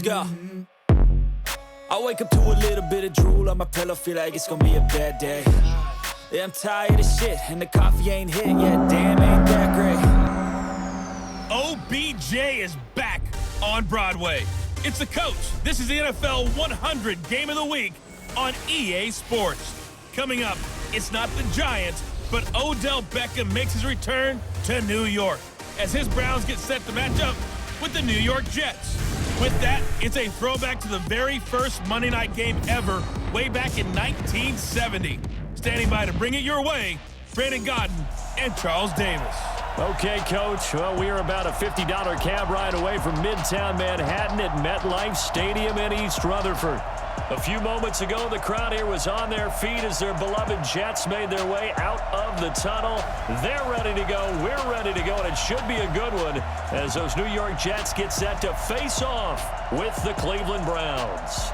go. I wake up to a little bit of drool on my pillow, feel like it's gonna be a bad day. Yeah, I'm tired of shit, and the coffee ain't hit yet, damn, ain't that great. OBJ is back on Broadway. It's the coach. This is the NFL 100 Game of the Week on EA Sports. Coming up, it's not the Giants, but Odell Beckham makes his return to New York as his Browns get set to match up with the New York Jets. With that, it's a throwback to the very first Monday night game ever, way back in 1970. Standing by to bring it your way, Brandon Godden and Charles Davis. Okay, Coach. Well, we are about a $50 cab ride away from Midtown Manhattan at MetLife Stadium in East Rutherford. A few moments ago, the crowd here was on their feet as their beloved Jets made their way out of the tunnel. They're ready to go. We're ready to go, and it should be a good one as those New York Jets get set to face off with the Cleveland Browns.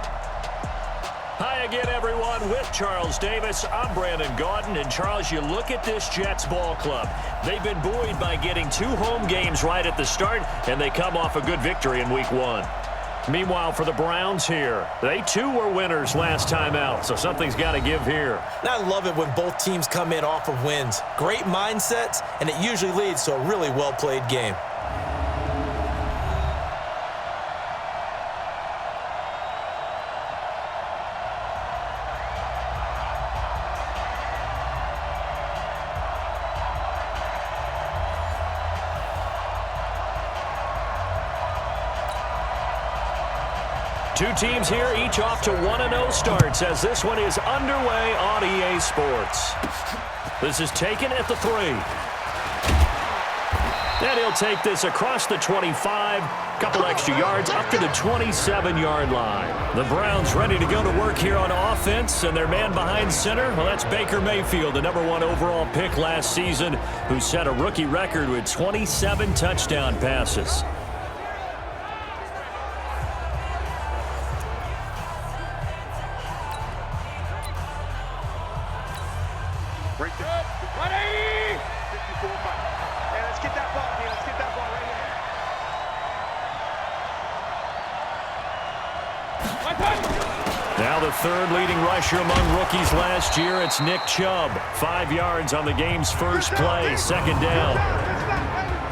Hi again, everyone. With Charles Davis, I'm Brandon Gaudin. And, Charles, you look at this Jets ball club. They've been buoyed by getting 2 home games right at the start, and they come off a good victory in Week 1. Meanwhile, for the Browns here, they too were winners last time out, so something's got to give here. And I love it when both teams come in off of wins. Great mindsets, and it usually leads to a really well-played game. Two teams here, each off to 1-0 starts as this one is underway on EA Sports. This is taken at the 3. And he'll take this across the 25, couple extra yards up to the 27-yard line. The Browns ready to go to work here on offense, and their man behind center, well, that's Baker Mayfield, the #1 overall pick last season, who set a rookie record with 27 touchdown passes. Now the third leading rusher among rookies last year, it's Nick Chubb. 5 yards on the game's first play, second down.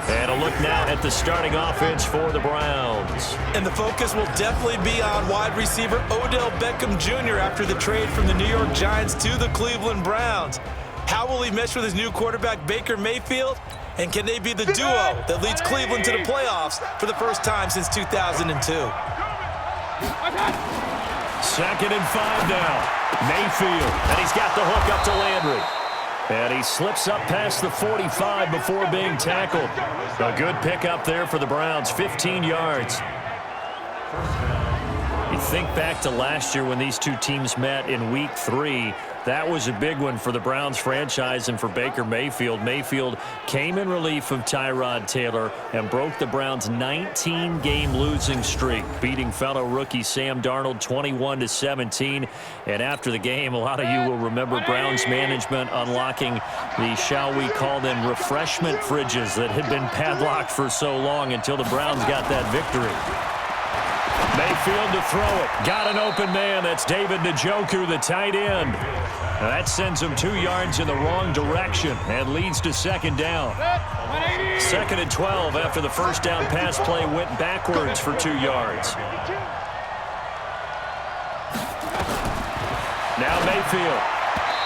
And a look now at the starting offense for the Browns. And the focus will definitely be on wide receiver Odell Beckham Jr. after the trade from the New York Giants to the Cleveland Browns. How will he mesh with his new quarterback Baker Mayfield? And can they be the duo that leads Cleveland to the playoffs for the first time since 2002? 2nd and 5 now. Mayfield, and he's got the hook up to Landry. And he slips up past the 45 before being tackled. A good pickup there for the Browns, 15 yards. You think back to last year when these two teams met in Week 3. That was a big one for the Browns franchise and for Baker Mayfield. Mayfield came in relief of Tyrod Taylor and broke the Browns' 19-game losing streak, beating fellow rookie Sam Darnold 21-17. And after the game, a lot of you will remember Browns management unlocking the, shall we call them, refreshment fridges that had been padlocked for so long until the Browns got that victory. Mayfield to throw it. Got an open man. That's David Njoku, the tight end. Now that sends him 2 yards in the wrong direction and leads to second down. 2nd and 12 after the first down pass play went backwards for 2 yards. Now Mayfield.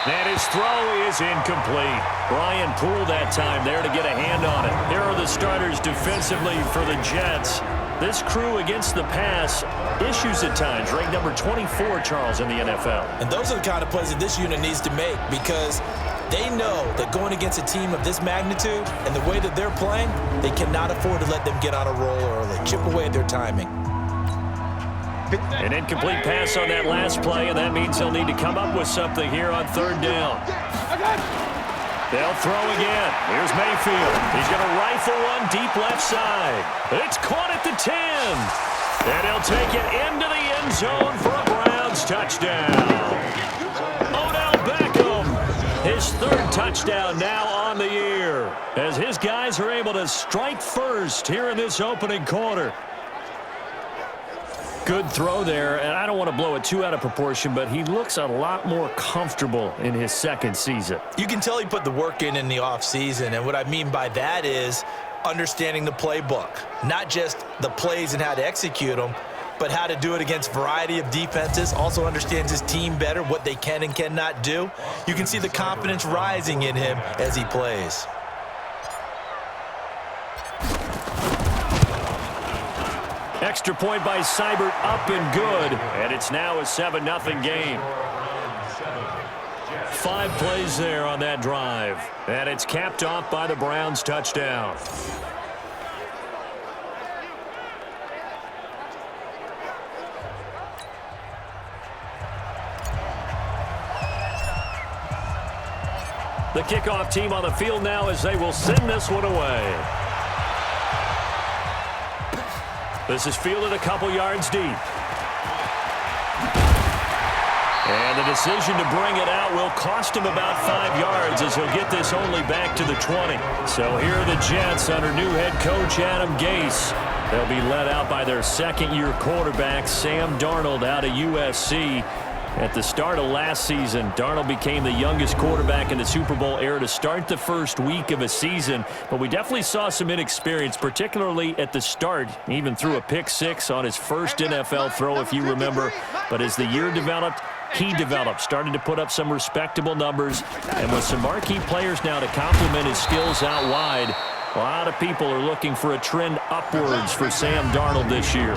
And his throw is incomplete. Brian Poole that time there to get a hand on it. Here are the starters defensively for the Jets. This crew against the pass, issues at times, ranked number 24, Charles, in the NFL. And those are the kind of plays that this unit needs to make because they know that going against a team of this magnitude and the way that they're playing, they cannot afford to let them get on a roll early, chip away at their timing. An incomplete pass on that last play, and that means they'll need to come up with something here on 3rd down. They'll throw again. Here's Mayfield. He's going to rifle one deep left side. It's caught at the 10. And he'll take it into the end zone for a Browns touchdown. Odell Beckham, his 3rd touchdown now on the year, as his guys are able to strike first here in this opening quarter. Good throw there, and I don't want to blow it too out of proportion, but he looks a lot more comfortable in his second season. You can tell he put the work in the offseason, and what I mean by that is understanding the playbook, not just the plays and how to execute them, but how to do it against a variety of defenses. Also understands his team better, what they can and cannot do. You can see the confidence rising in him as he plays. Extra point by Seibert, up and good, and it's now a 7-0 game. 5 plays there on that drive, and it's capped off by the Browns' touchdown. The kickoff team on the field now as they will send this one away. This is fielded a couple yards deep. And the decision to bring it out will cost him about 5 yards as he'll get this only back to the 20. So here are the Jets under new head coach Adam Gase. They'll be led out by their second-year quarterback, Sam Darnold, out of USC. At the start of last season, Darnold became the youngest quarterback in the Super Bowl era to start the first week of a season. But we definitely saw some inexperience, particularly at the start. He even threw a pick-6 on his first NFL throw, if you remember. But as the year developed, he developed, started to put up some respectable numbers. And with some marquee players now to complement his skills out wide, a lot of people are looking for a trend upwards for Sam Darnold this year.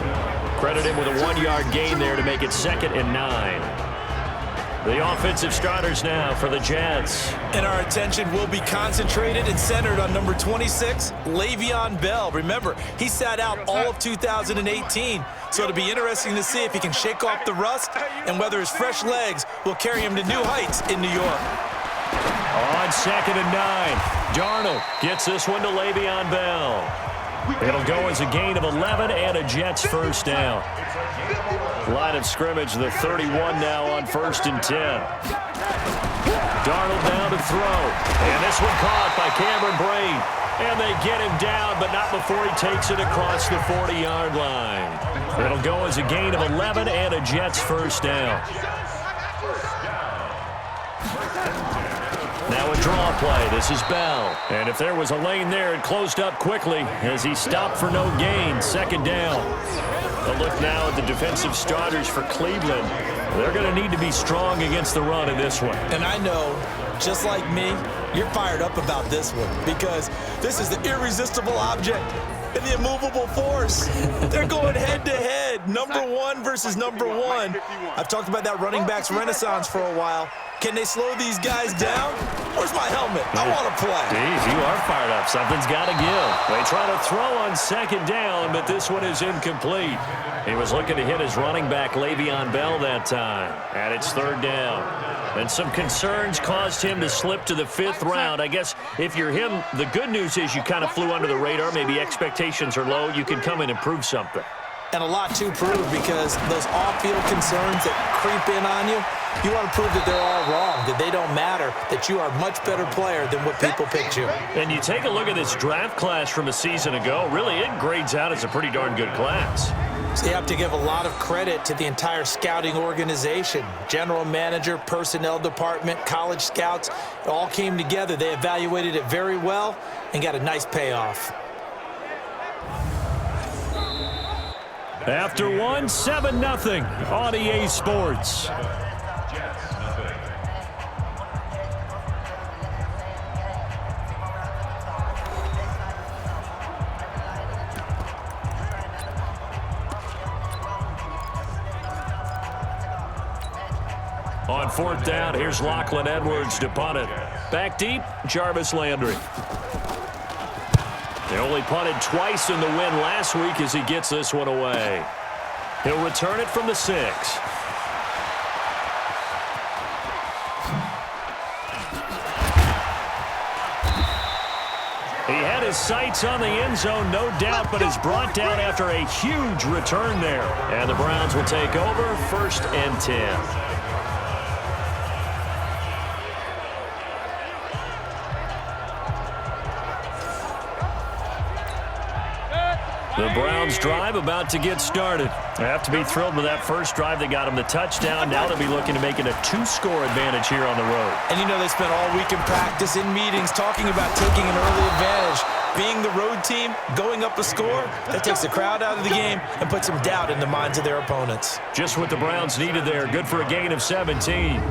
Credit him with a 1-yard gain there to make it 2nd and 9. The offensive starters now for the Jets. And our attention will be concentrated and centered on number 26, Le'Veon Bell. Remember, he sat out all of 2018, so it'll be interesting to see if he can shake off the rust and whether his fresh legs will carry him to new heights in New York. On 2nd and 9, Darnold gets this one to Le'Veon Bell. It'll go as a gain of 11 and a Jets first down. Line of scrimmage, the 31 now on 1st and 10. Darnold down to throw. And this one caught by Cameron Brate. And they get him down, but not before he takes it across the 40-yard line. It'll go as a gain of 11 and a Jets first down. Now a draw play. This is Bell. And if there was a lane there, it closed up quickly as he stopped for no gain. 2nd down. A look now at the defensive starters for Cleveland. They're going to need to be strong against the run in this one. And I know, just like me, you're fired up about this one because this is the irresistible object and the immovable force. They're going head-to-head, number 1 versus number 1. I've talked about that running backs renaissance for a while. Can they slow these guys down? Where's my helmet? I want to play. Steve, you are fired up. Something's got to give. They try to throw on 2nd down, but this one is incomplete. He was looking to hit his running back, Le'Veon Bell, that time. And it's 3rd down. And some concerns caused him to slip to the 5th round. I guess if you're him, the good news is you kind of flew under the radar. Maybe expectations are low. You can come in and prove something. And a lot to prove because those off-field concerns that creep in on you, you want to prove that they're all wrong, that they don't matter, that you are a much better player than what people picked you. And you take a look at this draft class from a season ago, really it grades out as a pretty darn good class. So you have to give a lot of credit to the entire scouting organization. General manager, personnel department, college scouts, it all came together. They evaluated it very well and got a nice payoff. After 7-0 on EA Sports. On 4th down, here's Lachlan Edwards to punt it. Back deep, Jarvis Landry. They only punted twice in the win last week as he gets this one away. He'll return it from the 6. He had his sights on the end zone, no doubt, but is brought down after a huge return there. And the Browns will take over 1st and 10. The Browns drive about to get started. They have to be thrilled with that first drive that got them the touchdown. Now they'll be looking to make it a 2-score advantage here on the road. And you know they spent all week in practice, in meetings, talking about taking an early advantage. Being the road team, going up a score, that takes the crowd out of the game and puts some doubt in the minds of their opponents. Just what the Browns needed there. Good for a gain of 17.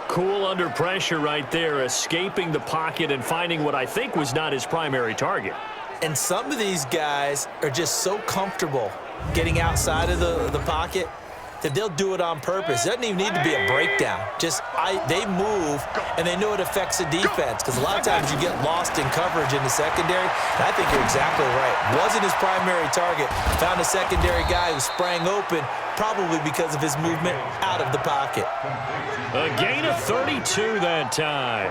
Cool under pressure right there, escaping the pocket and finding what I think was not his primary target. And some of these guys are just so comfortable getting outside of the pocket that they'll do it on purpose. It doesn't even need to be a breakdown. They move, and they know it affects the defense, because a lot of times you get lost in coverage in the secondary. And I think you're exactly right. Wasn't his primary target. Found a secondary guy who sprang open, probably because of his movement out of the pocket. A gain of 32 that time.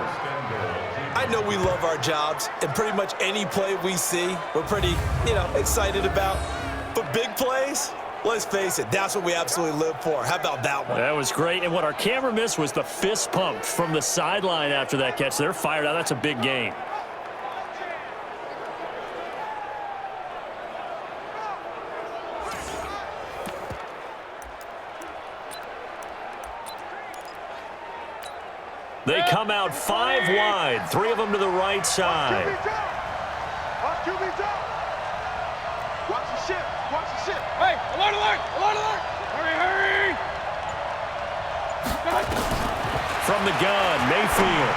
I know we love our jobs, and pretty much any play we see, we're pretty, excited about. But big plays, let's face it, that's what we absolutely live for. How about that one? That was great. And what our camera missed was the fist pump from the sideline after that catch. They're fired out. That's a big gain. They come out 5 wide, 3 of them to the right side. Watch the ship. Watch the ship. Hey, alert, alert, alert, alert. Hurry, hurry. From the gun, Mayfield.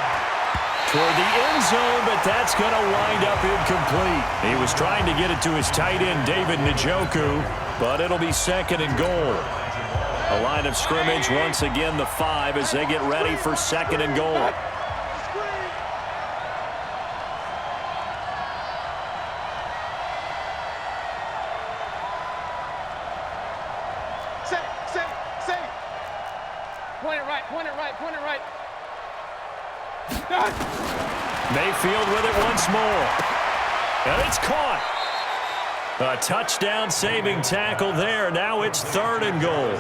Toward the end zone, but that's going to wind up incomplete. He was trying to get it to his tight end, David Njoku, but it'll be 2nd and goal. A line of scrimmage, once again the 5 as they get ready for 2nd and goal. Say. Point it right. Mayfield with it once more. And it's caught. A touchdown-saving tackle there. Now it's 3rd and goal.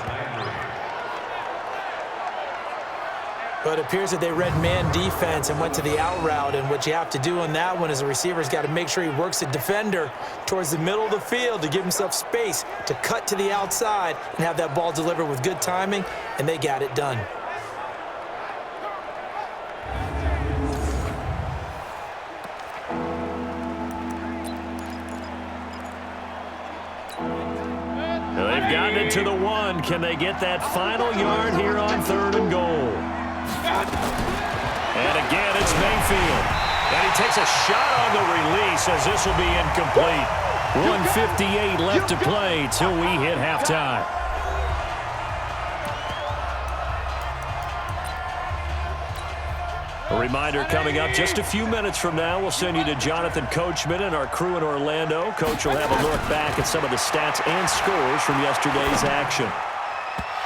But it appears that they read man defense and went to the out route, and what you have to do on that one is the receiver's got to make sure he works the defender towards the middle of the field to give himself space to cut to the outside and have that ball delivered with good timing, and they got it done. They've gotten it to the 1. Can they get that final yard here on 3rd and goal? And again, it's Mayfield. And he takes a shot on the release as this will be incomplete. 1:58 left to play till we hit halftime. A reminder coming up just a few minutes from now, we'll send you to Jonathan Coachman and our crew in Orlando. Coach will have a look back at some of the stats and scores from yesterday's action.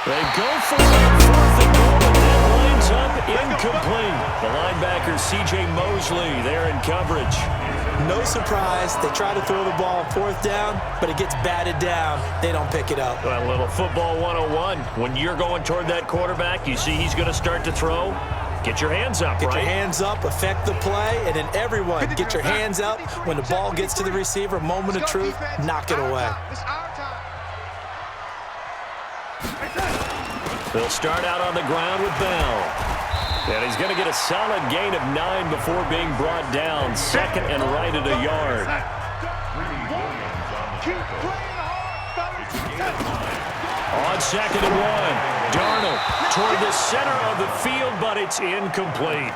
They go for it on 4th and goal, but that lines up incomplete. The linebacker, CJ Mosley, there in coverage. No surprise, they try to throw the ball on 4th down, but it gets batted down. They don't pick it up. A little football 101. When you're going toward that quarterback, you see he's going to start to throw. Get your hands up, Get right? your hands up, affect the play, and then everyone get your hands up. When the ball gets to the receiver, moment of truth, knock it away. It's our time. They'll start out on the ground with Bell. And he's going to get a solid gain of 9 before being brought down. 2nd and right at a yard. Keep playing hard, On 2nd and 1. Darnold toward the center of the field, but it's incomplete.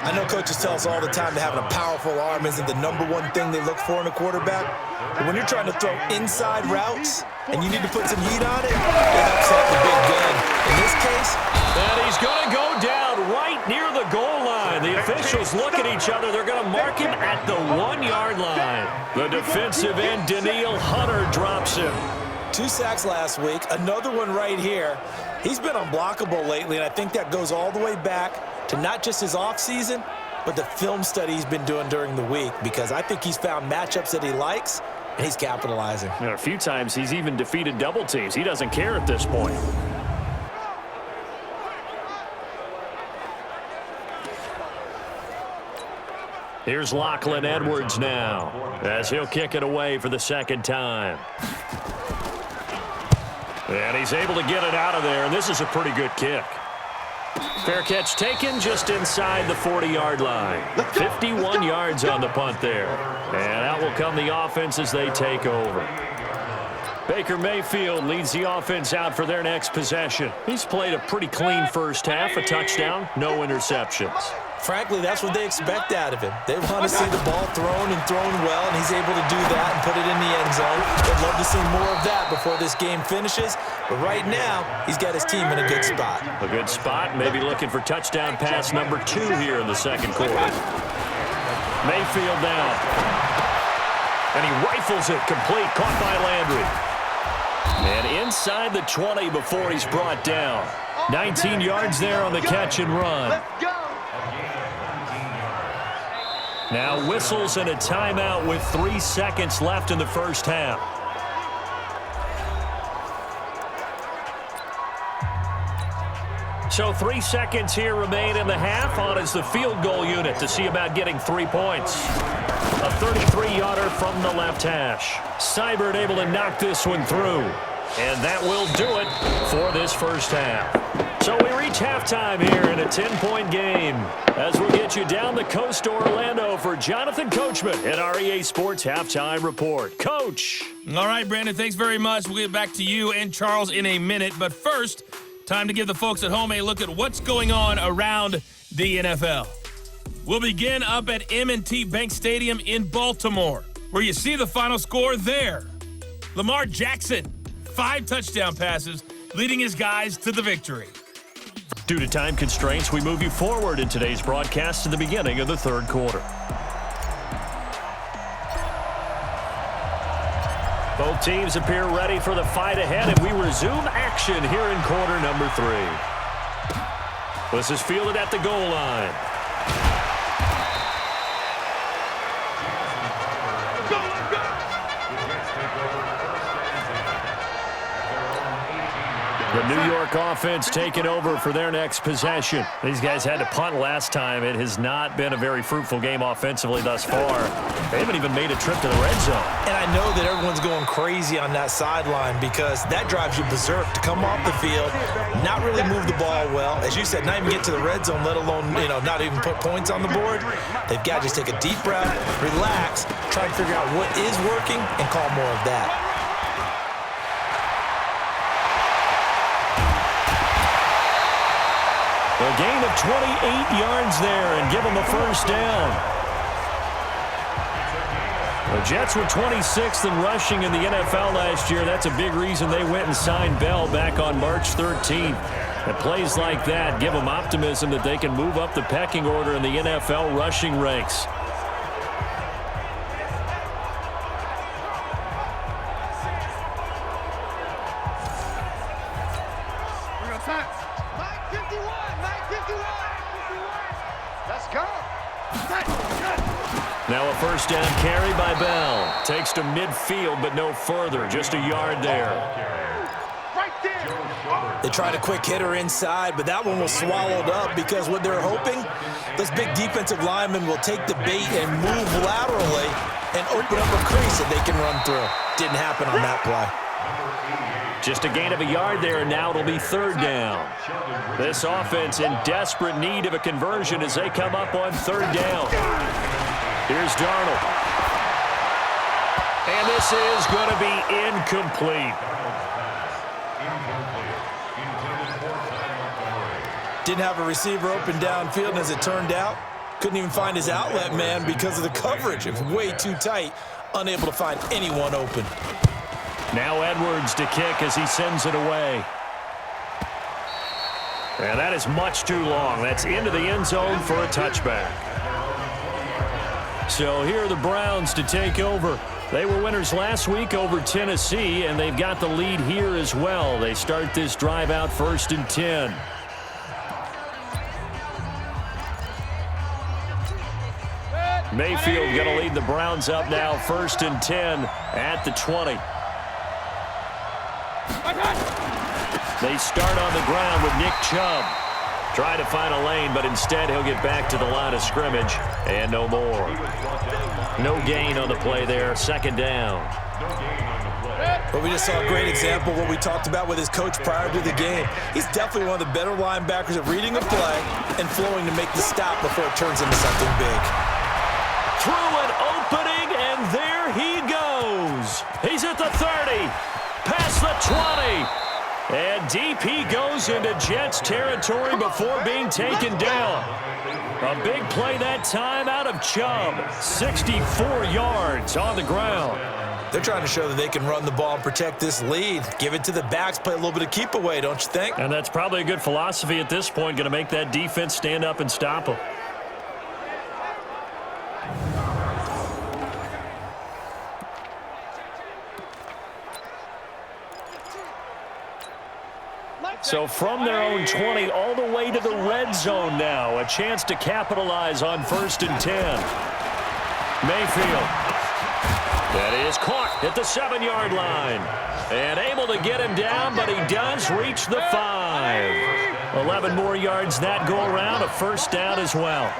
I know coaches tell us all the time that having a powerful arm isn't the #1 thing they look for in a quarterback. But when you're trying to throw inside routes and you need to put some heat on it, it helps have the big gun. In this case, and he's going to go down right near the goal line. The officials look at each other. They're going to mark him at the 1-yard line. The defensive end, Danielle Hunter, drops him. 2 sacks last week, another one right here. He's been unblockable lately, and I think that goes all the way back to not just his offseason, but the film study he's been doing during the week, because I think he's found matchups that he likes, and he's capitalizing. A few times he's even defeated double teams. He doesn't care at this point. Here's Lachlan Edwards now as he'll kick it away for the second time. And he's able to get it out of there, and this is a pretty good kick. Fair catch taken just inside the 40-yard line. 51 yards on the punt there. And out will come the offense as they take over. Baker Mayfield leads the offense out for their next possession. He's played a pretty clean first half, a touchdown, no interceptions. Frankly, that's what they expect out of him. They want to see the ball thrown and thrown well, and he's able to do that and put it in the end zone. They'd love to see more of that before this game finishes, but right now, he's got his team in a good spot. A good spot, maybe looking for touchdown pass number 2 here in the second quarter. Mayfield down. And he rifles it complete, caught by Landry. And inside the 20 before he's brought down. 19 yards there on the catch and run. Now whistles and a timeout with 3 seconds left in the first half. So 3 seconds here remain in the half. On is the field goal unit to see about getting 3 points. A 33-yarder from the left hash. Seibert able to knock this one through. And that will do it for this first half. So we reach halftime here in a 10-point game as we'll get you down the coast to Orlando for Jonathan Coachman at our EA Sports Halftime Report. Coach. All right, Brandon, thanks very much. We'll get back to you and Charles in a minute. But first, time to give the folks at home a look at what's going on around the NFL. We'll begin up at M&T Bank Stadium in Baltimore, where you see the final score there. Lamar Jackson, 5 touchdown passes, leading his guys to the victory. Due to time constraints, we move you forward in today's broadcast to the beginning of the third quarter. Both teams appear ready for the fight ahead, and we resume action here in quarter number 3. This is fielded at the goal line. The New York offense taking over for their next possession. These guys had to punt last time. It has not been a very fruitful game offensively thus far. They haven't even made a trip to the red zone. And I know that everyone's going crazy on that sideline because that drives you berserk to come off the field, not really move the ball well. As you said, not even get to the red zone, let alone, not even put points on the board. They've got to just take a deep breath, relax, try and figure out what is working, and call more of that. A gain of 28 yards there and give them a first down. The Jets were 26th in rushing in the NFL last year. That's a big reason they went and signed Bell back on March 13th. And plays like that give them optimism that they can move up the pecking order in the NFL rushing ranks. Now a first down carry by Bell. Takes to midfield, but no further. Just a yard there. They tried a quick hitter inside, but that one was swallowed up because what they're hoping, those big defensive linemen will take the bait and move laterally and open up a crease that they can run through. Didn't happen on that play. Just a gain of a yard there, and now it'll be third down. This offense in desperate need of a conversion as they come up on third down. Here's Darnold. And this is going to be incomplete. Didn't have a receiver open downfield, and as it turned out, couldn't even find his outlet man because of the coverage. It was way too tight, unable to find anyone open. Now Edwards to kick as he sends it away. And that is much too long. That's into the end zone for a touchback. So here are the Browns to take over. They were winners last week over Tennessee, and they've got the lead here as well. They start this drive out 1st and 10. Mayfield going to lead the Browns up now 1st and 10 at the 20. They start on the ground with Nick Chubb. Trying to find a lane, but instead he'll get back to the line of scrimmage, and no more. No gain on the play there, second down. But we just saw a great example of what we talked about with his coach prior to the game. He's definitely one of the better linebackers at reading a play and flowing to make the stop before it turns into something big. Through an opening, and there he goes. He's at the 30, past the 20. And deep he goes into Jets territory before being taken down. A big play that time out of Chubb. 64 yards on the ground. They're trying to show that they can run the ball and protect this lead. Give it to the backs, play a little bit of keep away, don't you think? And that's probably a good philosophy at this point, going to make that defense stand up and stop them. So from their own 20 all the way to the red zone now. A chance to capitalize on 1st and 10. Mayfield. That is caught at the 7-yard line. And able to get him down, but he does reach the 5. 11 more yards that go around. A first down as well.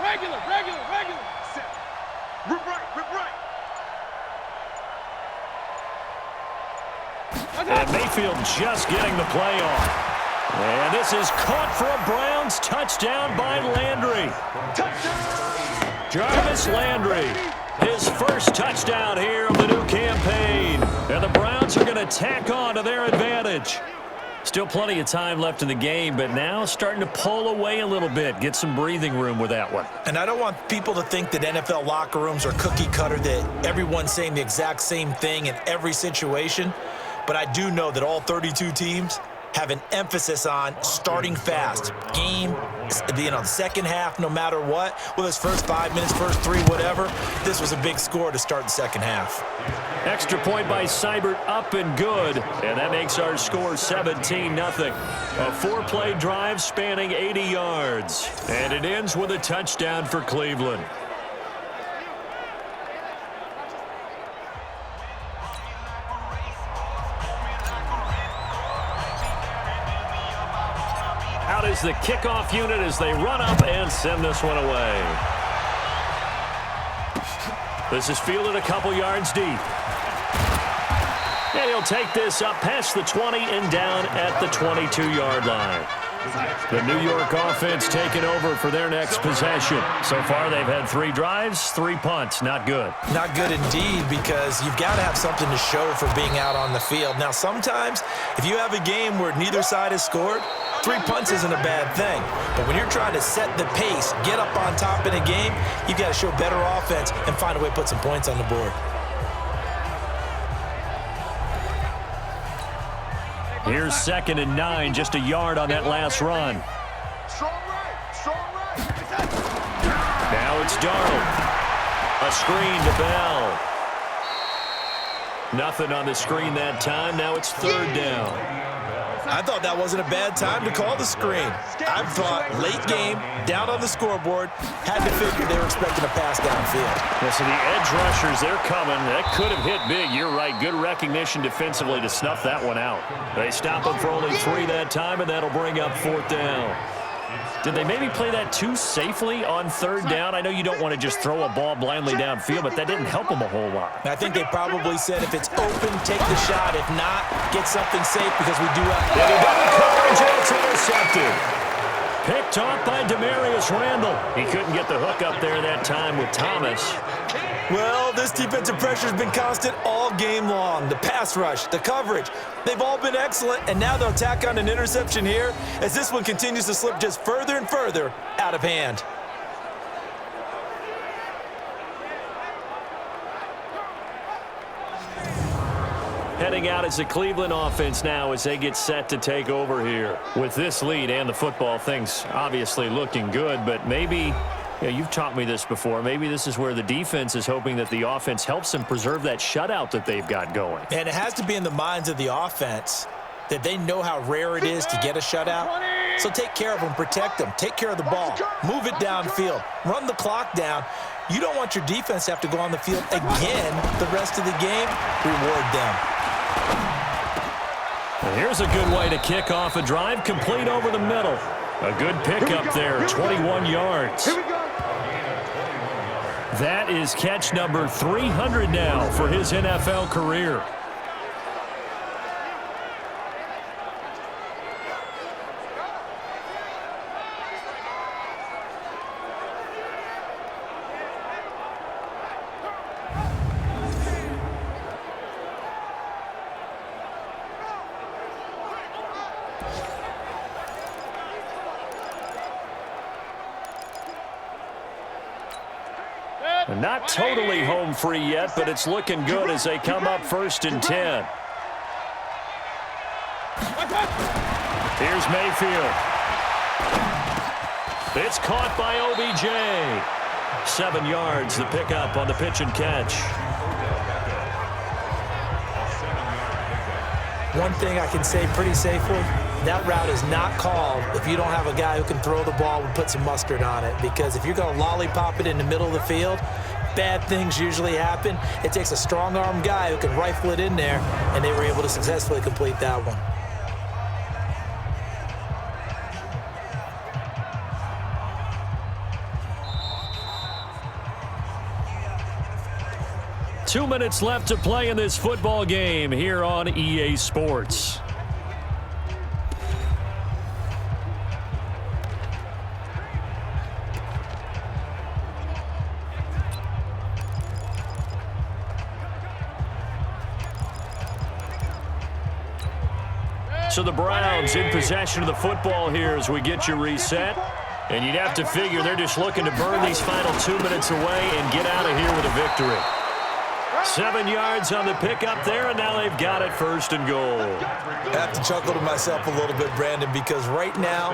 Regular. Rip right. And Mayfield just getting the play on. And this is caught for a Browns touchdown by Landry. Jarvis Landry, his first touchdown here of the new campaign. And the Browns are going to tack on to their advantage. Still plenty of time left in the game, but now starting to pull away a little bit. Get some breathing room with that one. And I don't want people to think that NFL locker rooms are cookie cutter, that everyone's saying the exact same thing in every situation. But I do know that all 32 teams have an emphasis on starting fast. Game, the second half, no matter what. Whether it's first 5 minutes, first 3, whatever. This was a big score to start the second half. Extra point by Seibert, up and good. And that makes our score 17-0. A 4-play drive spanning 80 yards. And it ends with a touchdown for Cleveland. Out is the kickoff unit as they run up and send this one away. This is fielded a couple yards deep. And he'll take this up past the 20 and down at the 22-yard line. The New York offense taking over for their next possession. So far, they've had 3 drives, 3 punts. Not good. Not good indeed, because you've got to have something to show for being out on the field. Now, sometimes, if you have a game where neither side has scored, 3 punts isn't a bad thing. But when you're trying to set the pace, get up on top in a game, you've got to show better offense and find a way to put some points on the board. Here's 2nd and 9, just a yard on that last run. Strong right. Now it's Darnold. A screen to Bell. Nothing on the screen that time. Now it's 3rd down. I thought that wasn't a bad time to call the screen. I thought late game, down on the scoreboard, had to figure they were expecting a pass downfield. Yeah, so the edge rushers, they're coming. That could have hit big. You're right. Good recognition defensively to snuff that one out. They stop them for only 3 that time, and that'll bring up 4th down. Did they maybe play that too safely on 3rd down? I know you don't want to just throw a ball blindly downfield, but that didn't help them a whole lot. I think they probably said if it's open, take the shot. If not, get something safe because we do have... They double coverage, and it's intercepted. Picked off by Demaryius Randall. He couldn't get the hook up there that time with Thomas. Well, this defensive pressure has been constant all game long. The pass rush, the coverage, they've all been excellent, and now they'll tack on an interception here as this one continues to slip just further and further out of hand. Heading out as the Cleveland offense now as they get set to take over here. With this lead and the football, things obviously looking good, but maybe... Yeah, you've taught me this before. Maybe this is where the defense is hoping that the offense helps them preserve that shutout that they've got going. And it has to be in the minds of the offense that they know how rare it is to get a shutout. So take care of them, protect them, take care of the ball, move it downfield, run the clock down, You don't want your defense to have to go on the field again the rest of the game. Reward them. And here's a good way to kick off a drive, complete over the middle. A good pickup there, 21 yards. That is catch number 300 now for his NFL career. And not totally home free yet, but it's looking good as they come up 1st and 10. Here's Mayfield. It's caught by OBJ. 7 yards, the pickup on the pitch and catch. One thing I can say pretty safely, that route is not called if you don't have a guy who can throw the ball and put some mustard on it. Because if you're going to lollipop it in the middle of the field, bad things usually happen. It takes a strong-arm guy who can rifle it in there, and they were able to successfully complete that one. Two minutes left to play in this football game here on EA Sports. So the Browns in possession of the football here as we get you reset. And you'd have to figure they're just looking to burn these final 2 minutes away and get out of here with a victory. 7 yards on the pickup there, and now they've got it 1st and goal. I have to chuckle to myself a little bit, Brandon, because right now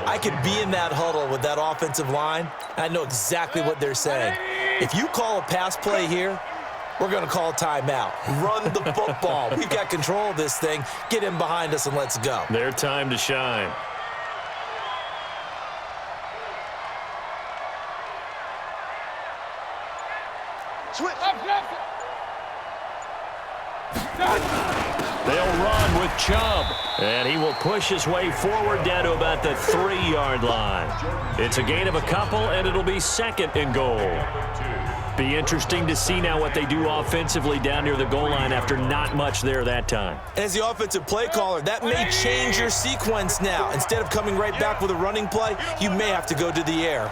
I could be in that huddle with that offensive line. I know exactly what they're saying. If you call a pass play here, we're going to call a timeout. Run the football. We've got control of this thing. Get in behind us and let's go. Their time to shine. Switch. They'll run with Chubb, and he will push his way forward down to about the 3-yard line. It's a gain of a couple, and it'll be 2nd and goal. Be interesting to see now what they do offensively down near the goal line after not much there that time. As the offensive play caller, that may change your sequence now. Instead of coming right back with a running play, you may have to go to the air.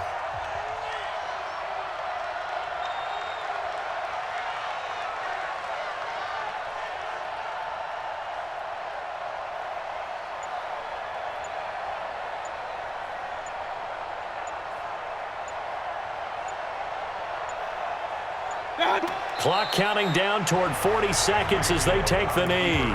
Clock counting down toward 40 seconds as they take the knee.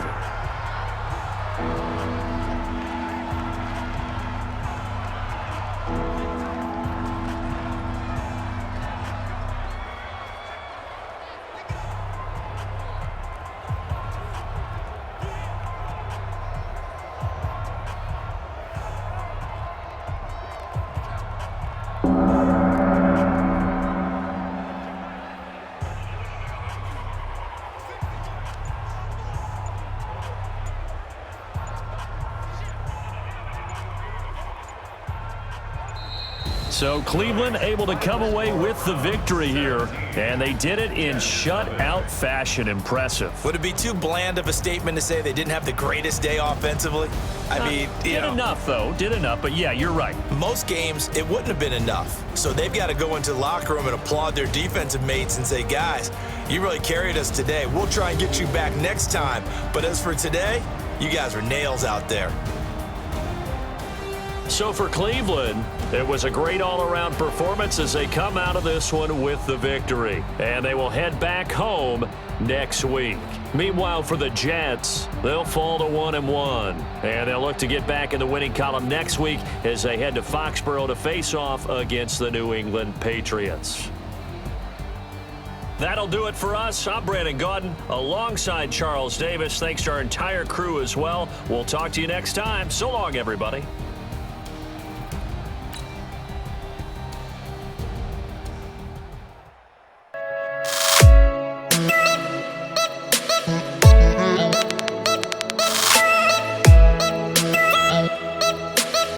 So Cleveland able to come away with the victory here, and they did it in shutout fashion. Impressive. Would it be too bland of a statement to say they didn't have the greatest day offensively? I mean, you know. Did enough, though. Did enough, but yeah, you're right. Most games, it wouldn't have been enough. So they've got to go into the locker room and applaud their defensive mates and say, guys, you really carried us today. We'll try and get you back next time. But as for today, you guys were nails out there. So for Cleveland, it was a great all-around performance as they come out of this one with the victory. And they will head back home next week. Meanwhile, for the Jets, they'll fall to 1-1. And they'll look to get back in the winning column next week as they head to Foxborough to face off against the New England Patriots. That'll do it for us. I'm Brandon Gaudin alongside Charles Davis. Thanks to our entire crew as well. We'll talk to you next time. So long, everybody.